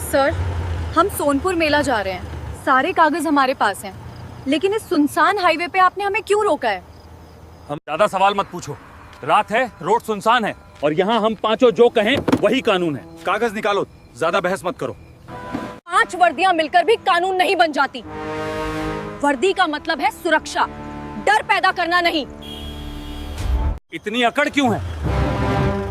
Sir, हम सोनपुर मेला जा रहे हैं। सारे कागज हमारे पास हैं, लेकिन इस सुनसान हाईवे पे आपने हमें क्यों रोका है? हम ज्यादा सवाल मत पूछो। रात है, रोड सुनसान है और यहाँ हम पांचों जो कहें वही कानून है। कागज निकालो, ज्यादा बहस मत करो। 5 वर्दियां मिलकर भी कानून नहीं बन जाती। वर्दी का मतलब है सुरक्षा, डर पैदा करना नहीं। इतनी अकड़ क्यों है?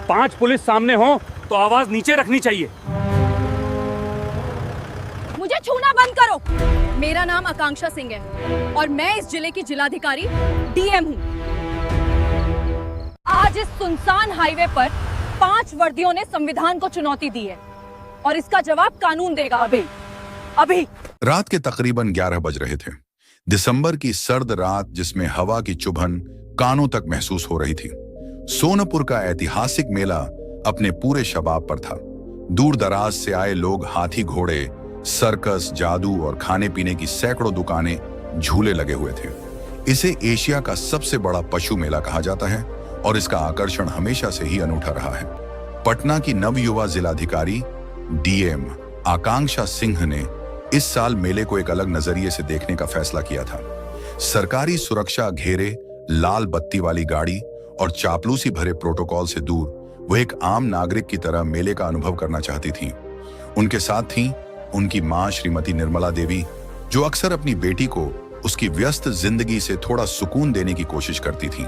5 पुलिस सामने हो तो आवाज नीचे रखनी चाहिए। मुझे छूना बंद करो। मेरा नाम आकांक्षा सिंह है और मैं इस जिले की जिलाधिकारी डीएम हूँ। आज इस सुनसान हाईवे पर 5 वर्दियों ने संविधान को चुनौती दी है और इसका जवाब कानून देगा। अभी रात के तकरीबन 11 बज रहे थे। दिसंबर की सर्द रात जिसमें हवा की चुभन कानों तक महसूस हो रही थी। सोनपुर का ऐतिहासिक मेला अपने पूरे शबाब पर था। दूर दराज से आए लोग, हाथी घोड़े, सर्कस, जादू और खाने पीने की सैकड़ों दुकानें, झूले लगे हुए थे। इसे एशिया का सबसे बड़ा पशु मेला कहा जाता है और इसका आकर्षण हमेशा से ही अनूठा रहा है। पटना की नवयुवा जिलाधिकारी डीएम आकांक्षा सिंह ने इस साल मेले को एक अलग नजरिए से देखने का फैसला किया था। सरकारी सुरक्षा घेरे, लाल बत्ती वाली गाड़ी और चापलूसी भरे प्रोटोकॉल से दूर वो एक आम नागरिक की तरह मेले का अनुभव करना चाहती थी। उनके साथ थी उनकी मां श्रीमती निर्मला देवी, जो अक्सर अपनी बेटी को उसकी व्यस्त जिंदगी से थोड़ा सुकून देने की कोशिश करती थी।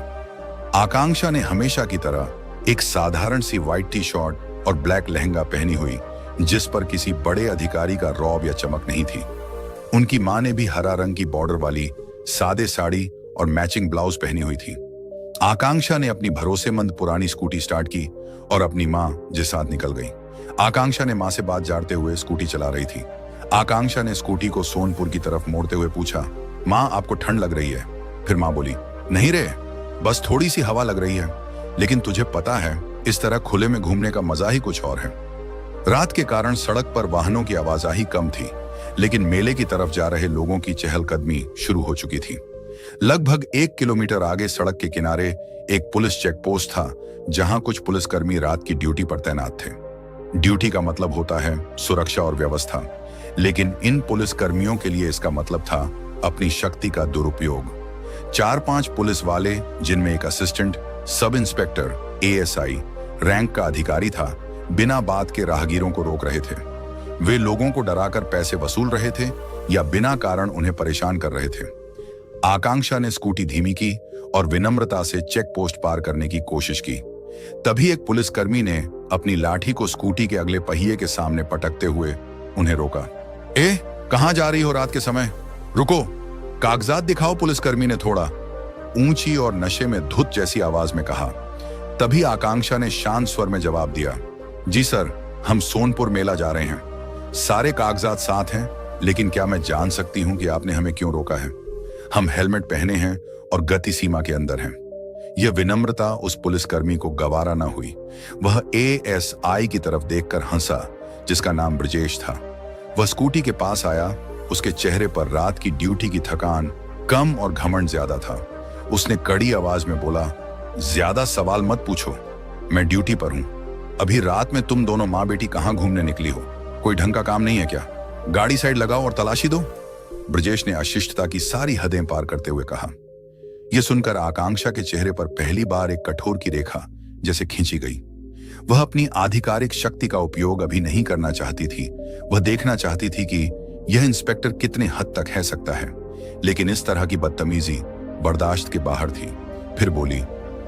आकांक्षा ने हमेशा की तरह एक साधारण सी व्हाइट टी शर्ट और ब्लैक लहंगा पहनी हुई, जिस पर किसी बड़े अधिकारी का रौब या चमक नहीं थी। उनकी मां ने भी हरा रंग की बॉर्डर वाली सादे साड़ी और मैचिंग ब्लाउज पहनी हुई थी। आकांक्षा ने अपनी भरोसेमंद पुरानी स्कूटी स्टार्ट की और अपनी मां के साथ निकल गई। आकांक्षा ने मां से बात झाड़ते हुए स्कूटी चला रही थी। आकांक्षा ने स्कूटी को सोनपुर की तरफ मोड़ते हुए पूछा, मां आपको ठंड लग रही है? फिर मां बोली, नहीं रे, बस थोड़ी सी हवा लग रही है, लेकिन तुझे पता है इस तरह खुले में घूमने का मजा ही कुछ और है। रात के कारण सड़क पर वाहनों की आवाजाही कम थी, लेकिन मेले की तरफ जा रहे लोगों की चहलकदमी शुरू हो चुकी थी। लगभग 1 किलोमीटर आगे सड़क के किनारे एक पुलिस चेक पोस्ट था, जहां कुछ पुलिसकर्मी रात की ड्यूटी पर तैनात थे। ड्यूटी का मतलब होता है सुरक्षा और व्यवस्था, लेकिन इन पुलिसकर्मियों के लिए इसका मतलब था अपनी शक्ति का दुरुपयोग। 4-5 पुलिस वाले, जिनमें एक assistant sub inspector ASI rank का अधिकारी था, बिना बात के राहगीरों को रोक रहे थे। वे लोगों को डराकर पैसे वसूल रहे थे या बिना कारण उन्हें परेशान कर रहे थे। आकांक्षा ने स्कूटी धीमी की और विनम्रता से चेक पोस्ट पार करने की कोशिश की। तभी एक पुलिसकर्मी ने अपनी लाठी को स्कूटी के अगले पहिए के सामने पटकते हुए उन्हें रोका। कहां जा रही हो रात के समय? रुको, कागजात दिखाओ, पुलिसकर्मी ने थोड़ा ऊंची और नशे में धुत जैसी आवाज में कहा। तभी आकांक्षा ने शांत स्वर में जवाब दिया, जी सर, हम सोनपुर मेला जा रहे हैं। सारे कागजात साथ हैं, लेकिन क्या मैं जान सकती हूं कि आपने हमें क्यों रोका है? हम हेलमेट पहने हैं और गति सीमा के अंदर हैं। यह विनम्रता उस पुलिसकर्मी को गवारा न हुई। वह एएसआई की तरफ देखकर हंसा, जिसका नाम ब्रजेश था। वह स्कूटी के पास आया। उसके चेहरे पर रात की ड्यूटी की थकान कम और घमंड ज्यादा था। उसने कड़ी आवाज में बोला, ज्यादा सवाल मत पूछो, मैं ड्यूटी पर हूं। अभी रात में तुम दोनों माँ बेटी कहां घूमने निकली हो? कोई ढंग का काम नहीं है क्या? गाड़ी साइड लगाओ और तलाशी दो। ब्रजेश ने अशिष्टता की सारी हदें पार करते हुए कहा। यह सुनकर आकांक्षा के चेहरे पर पहली बार एक कठोर की रेखा जैसे खींची गई। वह अपनी आधिकारिक शक्ति का उपयोग अभी नहीं करना चाहती थी। वह देखना चाहती थी कि यह इंस्पेक्टर कितने हद तक है सकता है, लेकिन इस तरह की बदतमीजी बर्दाश्त के बाहर थी। फिर बोली,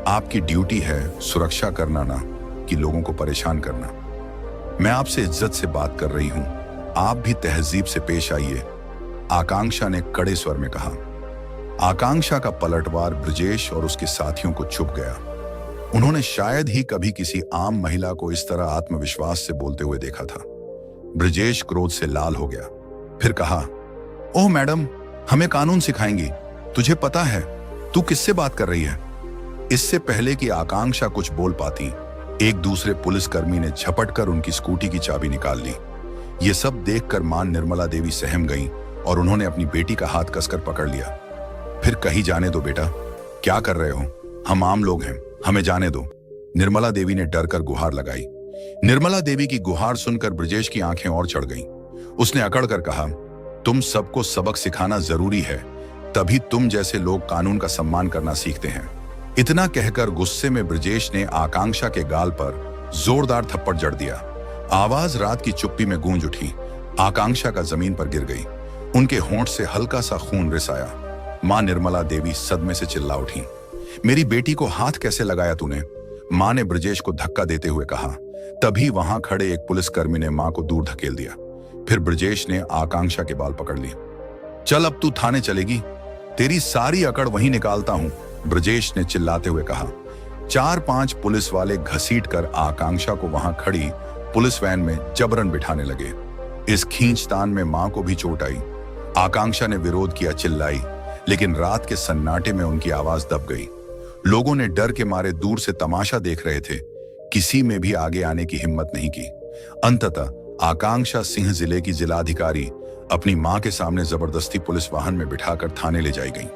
आपकी ड्यूटी है सुरक्षा करना, ना कि लोगों को परेशान करना। मैं आपसे इज्जत से बात कर रही हूं, आप भी तहजीब से पेश आइए, आकांक्षा ने कड़े स्वर में कहा। आकांक्षा का पलटवार ब्रजेश और उसके साथियों को चुभ गया। उन्होंने शायद ही कभी किसी आम महिला को इस तरह आत्मविश्वास से बोलते हुए देखा था। ब्रजेश क्रोध से लाल हो गया। फिर कहा, ओह मैडम, हमें कानून सिखाएंगी? तुझे पता है तू किससे बात कर रही है? इससे पहले कि आकांक्षा कुछ बोल पाती, एक दूसरे पुलिसकर्मी ने झपट कर उनकी स्कूटी की चाबी निकाल ली। ये सब देखकर मां निर्मला देवी सहम गईं और उन्होंने अपनी बेटी का हाथ कसकर पकड़ लिया। फिर कहीं जाने दो बेटा, क्या कर रहे हो? हम आम लोग हैं, हमें जाने दो। निर्मला देवी ने डर कर गुहार लगाई। निर्मला देवी की गुहार सुनकर ब्रजेश की आंखें और चढ़ गईं। उसने अकड़ कर कहा, तुम सबको सबक सिखाना जरूरी है, तभी तुम जैसे लोग कानून का सम्मान करना सीखते हैं। इतना कहकर गुस्से में ब्रजेश ने आकांक्षा के गाल पर जोरदार थप्पड़ जड़ दिया। आवाज रात की चुप्पी में गूंज उठी। आकांक्षा का जमीन पर गिर गई। उनके होंठ से हल्का सा खून रिस आया। मां निर्मला देवी सदमे से चिल्ला उठी, मेरी बेटी को हाथ कैसे लगाया तूने? मां ने ब्रजेश को धक्का देते हुए कहा। तभी वहां खड़े एक पुलिसकर्मी ने मां को दूर धकेल दिया। फिर ब्रजेश ने आकांक्षा के बाल पकड़ लिए। चल अब तू थाने चलेगी, तेरी सारी अकड़ वहीं निकालता हूं, ब्रजेश ने चिल्लाते हुए कहा। 4-5 पुलिस वाले घसीट कर आकांक्षा को वहां खड़ी पुलिस वैन में जबरन बिठाने लगे। इस खींचतान में मां को भी चोट आई। आकांक्षा ने विरोध किया, चिल्लाई, लेकिन रात के सन्नाटे में उनकी आवाज दब गई। लोगों ने डर के मारे दूर से तमाशा देख रहे थे। किसी में भी आगे आने की हिम्मत नहीं की। अंततः आकांक्षा सिंह जिले की जिलाधिकारी अपनी मां के सामने जबरदस्ती पुलिस वाहन में बिठाकर थाने ले जाई गई।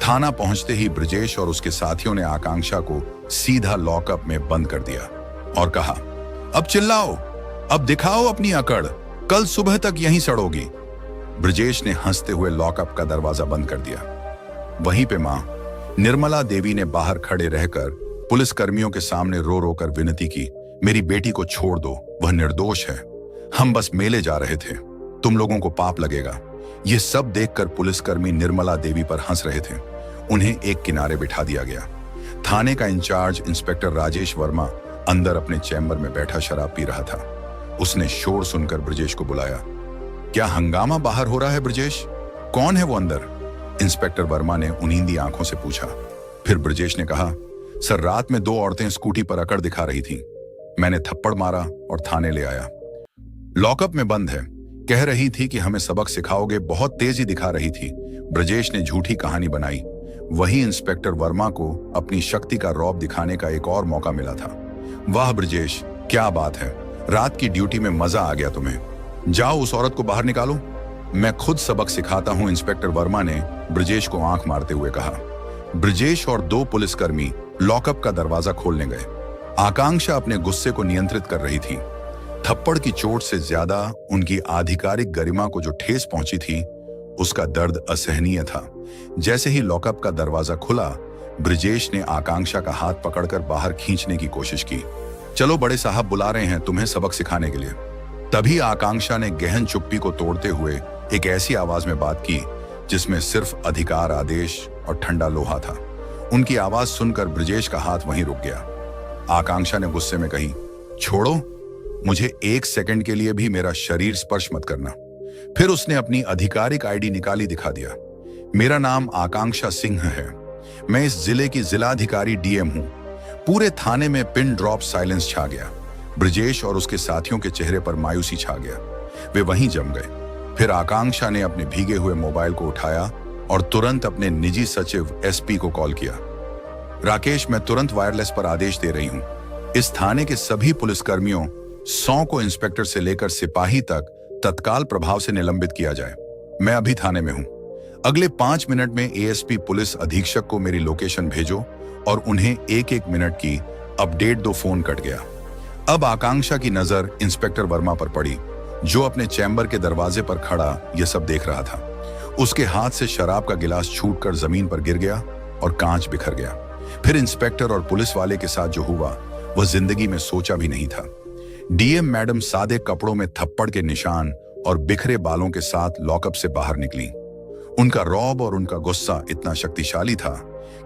थाना पहुंचते ही ब्रजेश और उसके साथियों ने आकांक्षा को सीधा लॉकअप में बंद कर दिया और कहा, अब चिल्लाओ, अब दिखाओ अपनी अकड़, कल सुबह तक यहीं सड़ोगी। ब्रजेश ने हंसते हुए लॉकअप का दरवाजा बंद कर दिया। वहीं पे मां निर्मला देवी ने बाहर खड़े रहकर पुलिस कर्मियों के सामने रो रो कर विनती की, मेरी बेटी को छोड़ दो, वह निर्दोष है, हम बस मेले जा रहे थे, तुम लोगों को पाप लगेगा। ये सब देखकर पुलिसकर्मी निर्मला देवी पर हंस रहे थे। उन्हें एक किनारे बिठा दिया गया। थाने का इंचार्ज इंस्पेक्टर राजेश वर्मा अंदर अपने चैम्बर में बैठा शराब पी रहा था। उसने शोर सुनकर ब्रजेश को बुलाया। क्या हंगामा बाहर हो रहा है ब्रजेश? कौन है वो अंदर? इंस्पेक्टर वर्मा ने उनींदी आंखों से पूछा। फिर ब्रजेश ने कहा, सर रात में 2 औरतें स्कूटी पर अकड़ दिखा रही थीं। मैंने थप्पड़ मारा और थाने ले आया। लॉकअप में बंद है, कह रही थी कि हमें सबक सिखाओगे, बहुत तेजी दिखा रही थी। ब्रजेश ने झूठी कहानी बनाई। वही इंस्पेक्टर वर्मा को अपनी शक्ति का रौब दिखाने का एक और मौका मिला था। वाह ब्रजेश, क्या बात है, रात की ड्यूटी में मजा आ गया तुम्हें। जाओ उस औरत को बाहर निकालो, मैं खुद सबक सिखाता हूं, इंस्पेक्टर वर्मा ने ब्रजेश को आंख मारते हुए कहा। ब्रजेश और 2 पुलिसकर्मी लॉकअप का दरवाजा खोलने गए। आकांक्षा अपने गुस्से को नियंत्रित कर रही थी। थप्पड़ की चोट से ज्यादा उनकी आधिकारिक गरिमा को जो ठेस पहुंची थी, उसका दर्द असहनीय था। जैसे ही लॉकअप का दरवाजा खुला, ब्रजेश ने आकांक्षा का हाथ पकड़कर बाहर खींचने की कोशिश की। चलो बड़े साहब बुला रहे हैं तुम्हें सबक सिखाने के लिए। तभी आकांक्षा ने गहन चुप्पी को तोड़ते हुए एक ऐसी आवाज में बात की जिसमें सिर्फ अधिकार, आदेश और ठंडा लोहा था। उनकी आवाज सुनकर ब्रजेश का हाथ वहीं रुक गया। आकांक्षा ने गुस्से में कही, छोड़ो, मुझे 1 सेकंड के लिए भी मेरा शरीर स्पर्श मत करना। फिर उसने अपनी आधिकारिक आईडी निकाली दिखा दिया। मेरा नाम आकांक्षा सिंह है, मैं इस जिले की जिलाधिकारी डीएम हूं। पूरे थाने में पिन ड्रॉप साइलेंस छा गया। ब्रजेश और उसके साथियों के चेहरे पर मायूसी छा गया। वे वहीं जम गए। फिर आकांक्षा ने अपने भीगे हुए मोबाइल को उठाया और तुरंत अपने निजी सचिव एसपी को कॉल किया। राकेश, मैं तुरंत वायरलेस पर आदेश दे रही हूं, इस थाने के सभी पुलिसकर्मियों 100 को इंस्पेक्टर से लेकर सिपाही तक तत्काल प्रभाव से निलंबित किया जाए। मैं अभी थाने में हूं। अगले 5 मिनट में एएसपी पुलिस अधीक्षक को मेरी लोकेशन भेजो और उन्हें 1-1 मिनट की अपडेट दो। फोन कट गया। अब आकांक्षा की नजर इंस्पेक्टर वर्मा पर पड़ी, जो अपने चैम्बर के दरवाजे पर खड़ा यह सब देख रहा था। उसके हाथ से शराब का गिलास छूटकर जमीन पर गिर गया और कांच बिखर गया। फिर इंस्पेक्टर और पुलिस वाले के साथ जो हुआ वह जिंदगी में सोचा भी नहीं था। डीएम मैडम सादे कपड़ों में थप्पड़ के निशान और बिखरे बालों के साथ लॉकअप से बाहर निकली। उनका रौब और उनका गुस्सा इतना शक्तिशाली था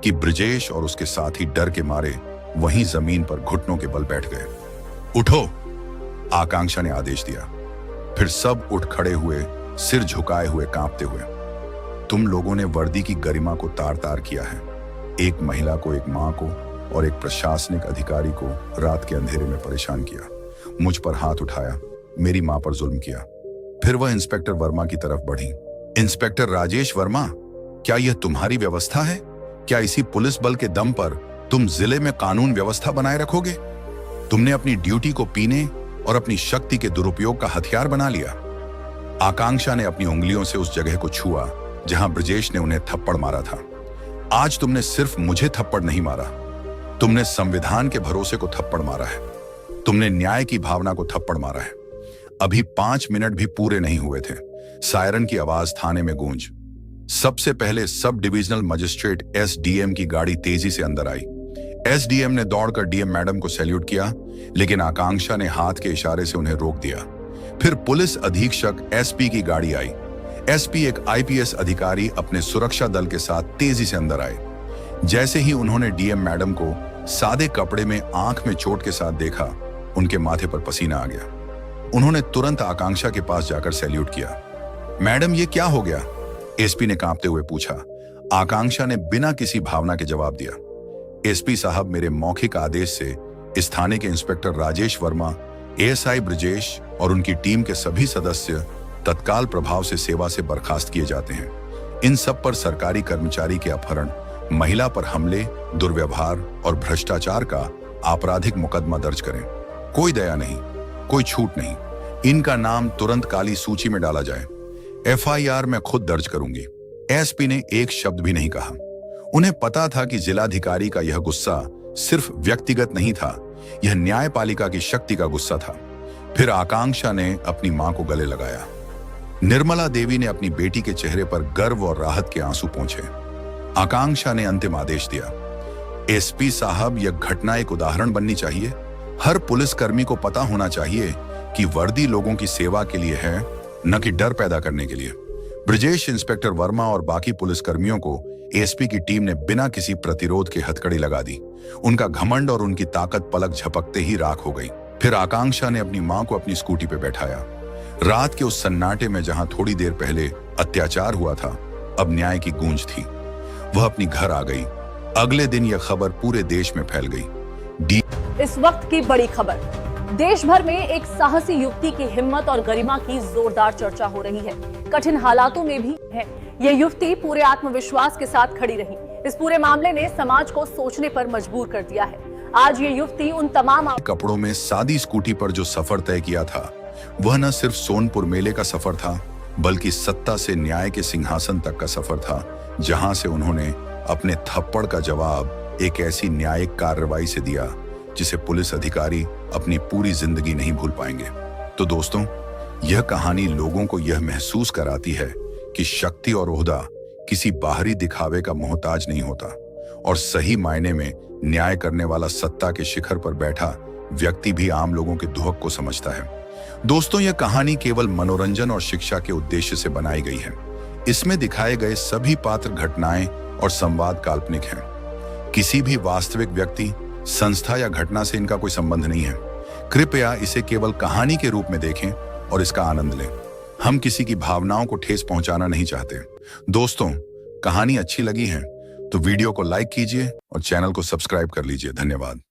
कि ब्रजेश और उसके साथी डर के मारे वहीं जमीन पर घुटनों के बल बैठ गए। उठो, आकांक्षा ने आदेश दिया। फिर सब उठ खड़े हुए, सिर झुकाए हुए, कांपते हुए। तुम लोगों ने वर्दी की गरिमा को तार तार किया है। एक महिला को, एक मां को और एक प्रशासनिक अधिकारी को रात के अंधेरे में परेशान किया, मुझ पर हाथ उठाया, मेरी मां पर जुल्म किया। फिर वह इंस्पेक्टर वर्मा की तरफ बढ़ी। इंस्पेक्टर राजेश वर्मा, क्या यह तुम्हारी व्यवस्था है? क्या इसी पुलिस बल के दम पर तुम जिले में कानून व्यवस्था बनाए रखोगे? तुमने अपनी ड्यूटी को पीने और अपनी शक्ति के दुरुपयोग का हथियार बना लिया। आकांक्षा ने अपनी उंगलियों से उस जगह को छुआ जहां ब्रजेश ने उन्हें थप्पड़ मारा था। आज तुमने सिर्फ मुझे थप्पड़ नहीं मारा, तुमने संविधान के भरोसे को थप्पड़ मारा है। तुमने न्याय की भावना को थप्पड़ मारा है। अभी 5 मिनट भी पूरे नहीं हुए थे, सायरन की आवाज थाने में गूंज। सबसे पहले सब डिविजनल मजिस्ट्रेट एसडीएम की गाड़ी तेजी से अंदर आई। एसडीएम ने दौड़कर डीएम मैडम को सैल्यूट किया, लेकिन आकांक्षा ने हाथ के इशारे से उन्हें रोक दिया। फिर पुलिस अधीक्षक एसपी की गाड़ी आई। एसपी एक आईपीएस अधिकारी अपने सुरक्षा दल के साथ तेजी से अंदर आए। जैसे ही उन्होंने डीएम मैडम को सादे कपड़े में आंख में चोट के साथ देखा, उनके माथे पर पसीना आ गया। उन्होंने तुरंत आकांक्षा के पास जाकर सैल्यूट किया। मैडम, ये क्या हो गया? एसपी ने कांपते हुए पूछा। आकांक्षा ने बिना किसी भावना के जवाब दिया, एसपी साहब, मेरे मौखिक आदेश से इस थाने के इंस्पेक्टर राजेश वर्मा, एएसआई ब्रजेश और उनकी टीम के सभी सदस्य तत्काल प्रभाव से सेवा से बर्खास्त किए जाते हैं। इन सब पर सरकारी कर्मचारी के अपहरण, महिला पर हमले, दुर्व्यवहार और भ्रष्टाचार का आपराधिक मुकदमा दर्ज करें। कोई दया नहीं, कोई छूट नहीं। इनका नाम तुरंत काली सूची में डाला जाए। एफआईआर मैं खुद दर्ज करूंगी। एसपी ने एक शब्द भी नहीं कहा। उन्हें पता था कि जिलाधिकारी का यह गुस्सा सिर्फ व्यक्तिगत नहीं था, यह न्यायपालिका की शक्ति का गुस्सा था। फिर आकांक्षा ने अपनी मां को गले लगाया। निर्मला देवी ने अपनी बेटी के चेहरे पर गर्व और राहत के आंसू पोंछे। आकांक्षा ने अंतिम आदेश दिया, एसपी साहब, यह घटना एक उदाहरण बननी चाहिए। हर पुलिसकर्मी को पता होना चाहिए कि वर्दी लोगों की सेवा के लिए है, न कि डर पैदा करने के लिए। ब्रजेश, इंस्पेक्टर वर्मा और बाकी पुलिसकर्मियों को एसपी की टीम ने बिना किसी प्रतिरोध के हथकड़ी लगा दी। उनका घमंड और उनकी ताकत पलक झपकते ही राख हो गई। फिर आकांक्षा ने अपनी मां को अपनी स्कूटी पे बैठाया। रात के उस सन्नाटे में जहां थोड़ी देर पहले अत्याचार हुआ था, अब न्याय की गूंज थी। वह अपनी घर आ गई। अगले दिन यह खबर पूरे देश में फैल गई। इस वक्त की बड़ी खबर, देश भर में एक साहसी युवती की हिम्मत और गरिमा की जोरदार चर्चा हो रही है। कठिन हालातों में भी है यह युवती पूरे आत्मविश्वास के साथ खड़ी रही। इस पूरे मामले ने समाज को सोचने पर मजबूर कर दिया है। आज ये युवती उन तमाम कपड़ों में सादी स्कूटी पर जो सफर तय किया था, वह न सिर्फ सोनपुर मेले का सफर था, बल्कि सत्ता से न्याय के सिंहासन तक का सफर था, जहां से उन्होंने अपने थप्पड़ का जवाब एक ऐसी न्यायिक कार्रवाई से दिया जिसे पुलिस अधिकारी अपनी पूरी जिंदगी नहीं भूल पाएंगे। तो दोस्तों, यह कहानी लोगों को यह महसूस कराती है कि शक्ति और ओहदा किसी बाहरी दिखावे का मोहताज नहीं होता, और सही मायने में न्याय करने वाला सत्ता के शिखर पर बैठा व्यक्ति भी आम लोगों के दुहक को समझता है। दोस्तों, यह कहानी केवल मनोरंजन और शिक्षा के उद्देश्य से बनाई गई है। इसमें दिखाए गए सभी पात्र, घटनाएं और संवाद काल्पनिक हैं। किसी भी वास्तविक व्यक्ति, संस्था या घटना से इनका कोई संबंध नहीं है। कृपया इसे केवल कहानी के रूप में देखें और इसका आनंद लें। हम किसी की भावनाओं को ठेस पहुंचाना नहीं चाहते। दोस्तों, कहानी अच्छी लगी है तो वीडियो को लाइक कीजिए और चैनल को सब्सक्राइब कर लीजिए। धन्यवाद।